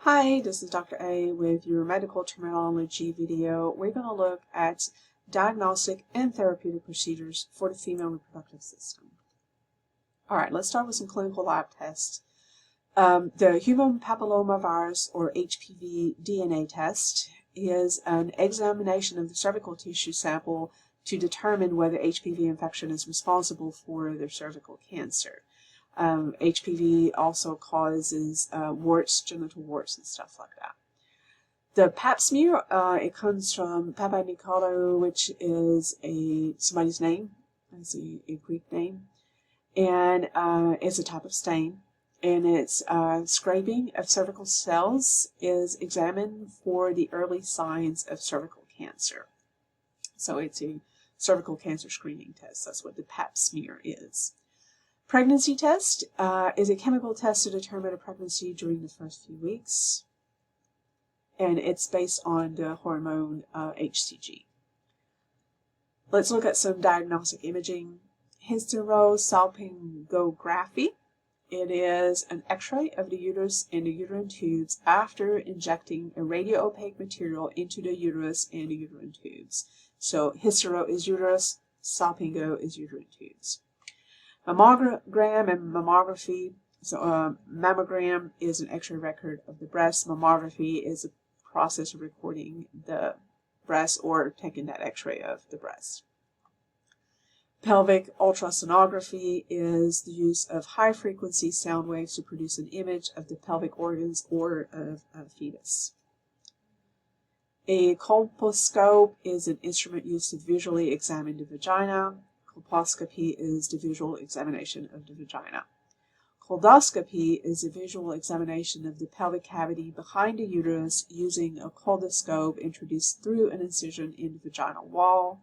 Hi, this is Dr. A with your medical terminology video. We're going to look at diagnostic and therapeutic procedures for the female reproductive system. All right, let's start with some clinical lab tests. The human papillomavirus or HPV DNA test is an examination of the cervical tissue sample to determine whether HPV infection is responsible for the cervical cancer. HPV also causes warts, genital warts, and stuff like that. The pap smear, it comes from Papa Nicolo, which is somebody's name. It's a Greek name. And it's a type of stain. And its scraping of cervical cells is examined for the early signs of cervical cancer. So it's a cervical cancer screening test. That's what the pap smear is. Pregnancy test is a chemical test to determine a pregnancy during the first few weeks, and it's based on the hormone HCG. Let's look at some diagnostic imaging. Hysterosalpingography. It is an X-ray of the uterus and the uterine tubes after injecting a radio-opaque material into the uterus and the uterine tubes. So hystero is uterus, salpingo is uterine tubes. Mammogram and mammography. So mammogram is an X-ray record of the breast. Mammography is a process of recording the breast or taking that X-ray of the breast. Pelvic ultrasonography is the use of high-frequency sound waves to produce an image of the pelvic organs or of a fetus. A colposcope is an instrument used to visually examine the vagina. Colposcopy is the visual examination of the vagina. Coldoscopy is a visual examination of the pelvic cavity behind the uterus using a coldoscope introduced through an incision in the vaginal wall.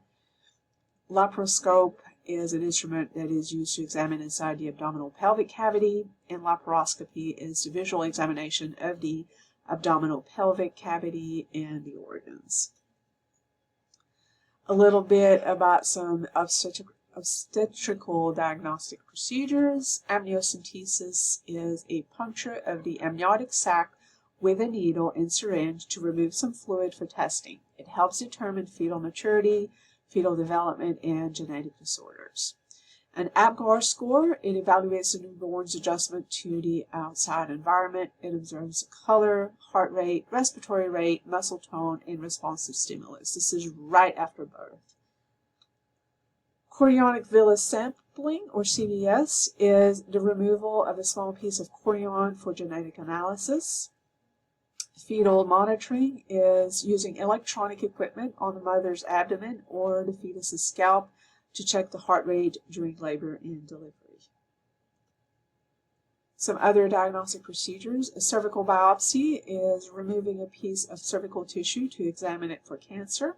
Laparoscope is an instrument that is used to examine inside the abdominal pelvic cavity, and laparoscopy is the visual examination of the abdominal pelvic cavity and the organs. A little bit about some obstetrical diagnostic procedures. Amniocentesis is a puncture of the amniotic sac with a needle and syringe to remove some fluid for testing. It helps determine fetal maturity, fetal development, and genetic disorders. An APGAR score, it evaluates the newborn's adjustment to the outside environment. It observes color, heart rate, respiratory rate, muscle tone, and responsive stimulus. This is right after birth. Chorionic villus sampling, or CVS, is the removal of a small piece of chorion for genetic analysis. Fetal monitoring is using electronic equipment on the mother's abdomen or the fetus's scalp to check the heart rate during labor and delivery. Some other diagnostic procedures. A cervical biopsy is removing a piece of cervical tissue to examine it for cancer.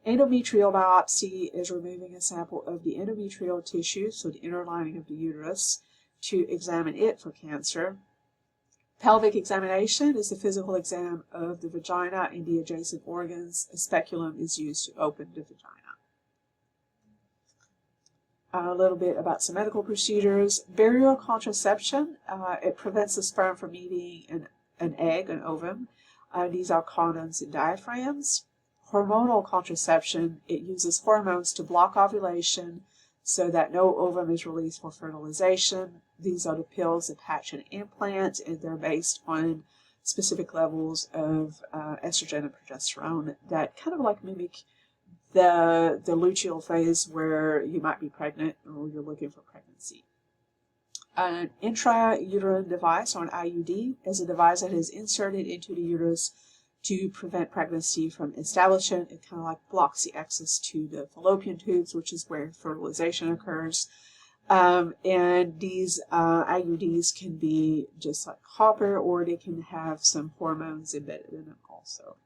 Endometrial biopsy is removing a sample of the endometrial tissue, so the inner lining of the uterus, to examine it for cancer. Pelvic examination is the physical exam of the vagina and the adjacent organs. A speculum is used to open the vagina. A little bit about some medical procedures. Barrier contraception, it prevents the sperm from eating an egg, an ovum. These are condoms and diaphragms. Hormonal contraception, it uses hormones to block ovulation so that no ovum is released for fertilization. These are the pills, the patch, and implant, and they're based on specific levels of estrogen and progesterone that kind of like mimic the luteal phase where you might be pregnant or you're looking for pregnancy. An intrauterine device, or an IUD, is a device that is inserted into the uterus to prevent pregnancy from establishment. It kind of like blocks the access to the fallopian tubes, which is where fertilization occurs. And these IUDs can be just like copper, or they can have some hormones embedded in them also.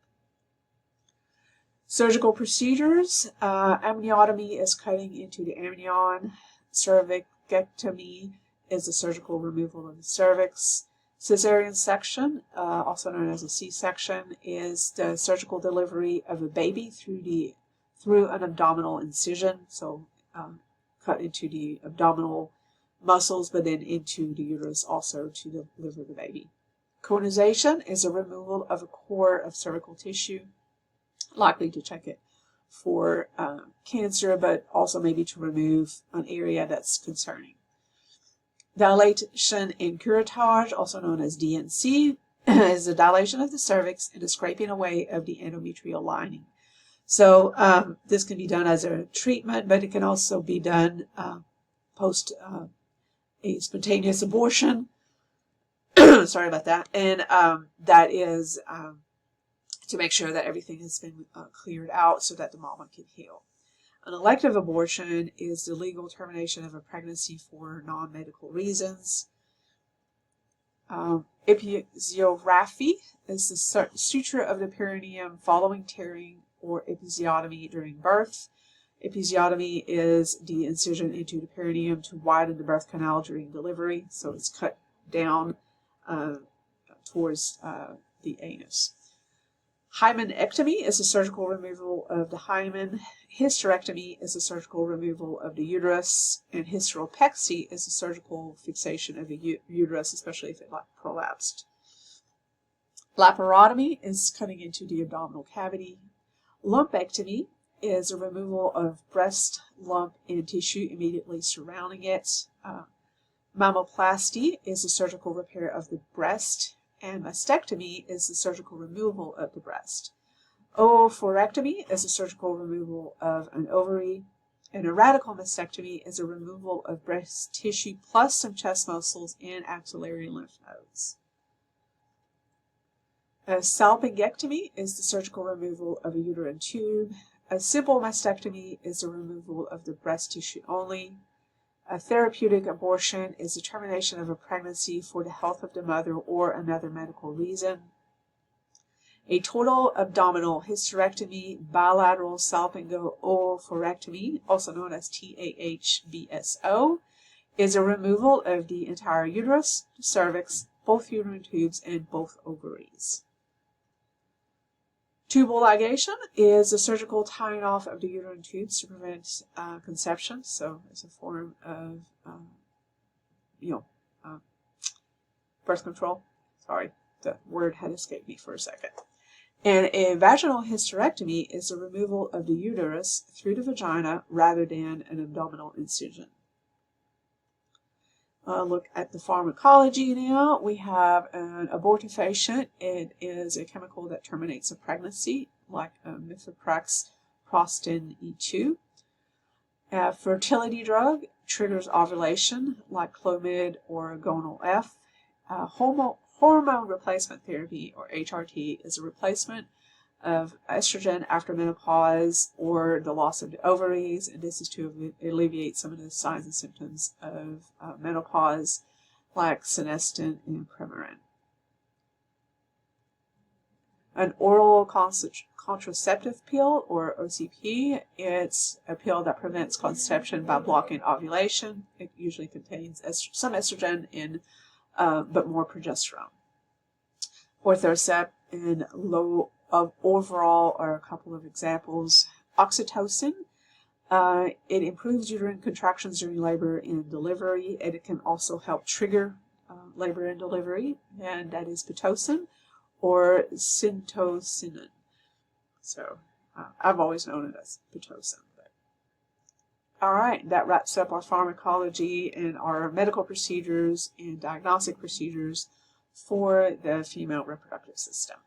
Surgical procedures. Amniotomy is cutting into the amnion. Cervicectomy is the surgical removal of the cervix. Cesarean section, also known as a C-section, is the surgical delivery of a baby through an abdominal incision. So cut into the abdominal muscles, but then into the uterus also to deliver the baby. Conization is a removal of a core of cervical tissue, likely to check it for cancer, but also maybe to remove an area that's concerning. Dilation and curettage, also known as DNC, is a dilation of the cervix and a scraping away of the endometrial lining. So this can be done as a treatment, but it can also be done post a spontaneous abortion. Sorry about that. And that is to make sure that everything has been cleared out so that the mama can heal. An elective abortion is the legal termination of a pregnancy for non-medical reasons. Episiography is the suture of the perineum following tearing or episiotomy during birth. Episiotomy is the incision into the perineum to widen the birth canal during delivery, so it's cut down towards the anus. Hymenectomy is a surgical removal of the hymen. Hysterectomy is a surgical removal of the uterus. And hysteropexy is a surgical fixation of the uterus, especially if it prolapsed. Laparotomy is cutting into the abdominal cavity. Lumpectomy is a removal of breast lump and tissue immediately surrounding it. Mammoplasty is a surgical repair of the breast. And mastectomy is the surgical removal of the breast. Oophorectomy is a surgical removal of an ovary. And a radical mastectomy is a removal of breast tissue plus some chest muscles and axillary lymph nodes. A salpingectomy is the surgical removal of a uterine tube. A simple mastectomy is a removal of the breast tissue only. A therapeutic abortion is the termination of a pregnancy for the health of the mother or another medical reason. A total abdominal hysterectomy, bilateral salpingo-oophorectomy, also known as TAHBSO, is a removal of the entire uterus, the cervix, both uterine tubes, and both ovaries. Tubal ligation is a surgical tying off of the uterine tubes to prevent conception. So it's a form of, birth control. Sorry, the word had escaped me for a second. And a vaginal hysterectomy is a removal of the uterus through the vagina rather than an abdominal incision. Look at the pharmacology now. We have an abortifacient. It is a chemical that terminates a pregnancy, like mifeprex prostin E2. A fertility drug triggers ovulation, like Clomid or Gonal F. Hormone replacement therapy, or HRT, is a replacement of estrogen after menopause or the loss of the ovaries, and this is to alleviate some of the signs and symptoms of menopause, like senestin and Premarin. An oral contraceptive pill, or OCP, it's a pill that prevents conception by blocking ovulation. It usually contains some estrogen and but more progesterone. Orthocept and low of overall are a couple of examples. Oxytocin, it improves uterine contractions during labor and delivery, and it can also help trigger labor and delivery, and that is Pitocin or Syntocinon. So I've always known it as Pitocin. All right, that wraps up our pharmacology and our medical procedures and diagnostic procedures for the female reproductive system.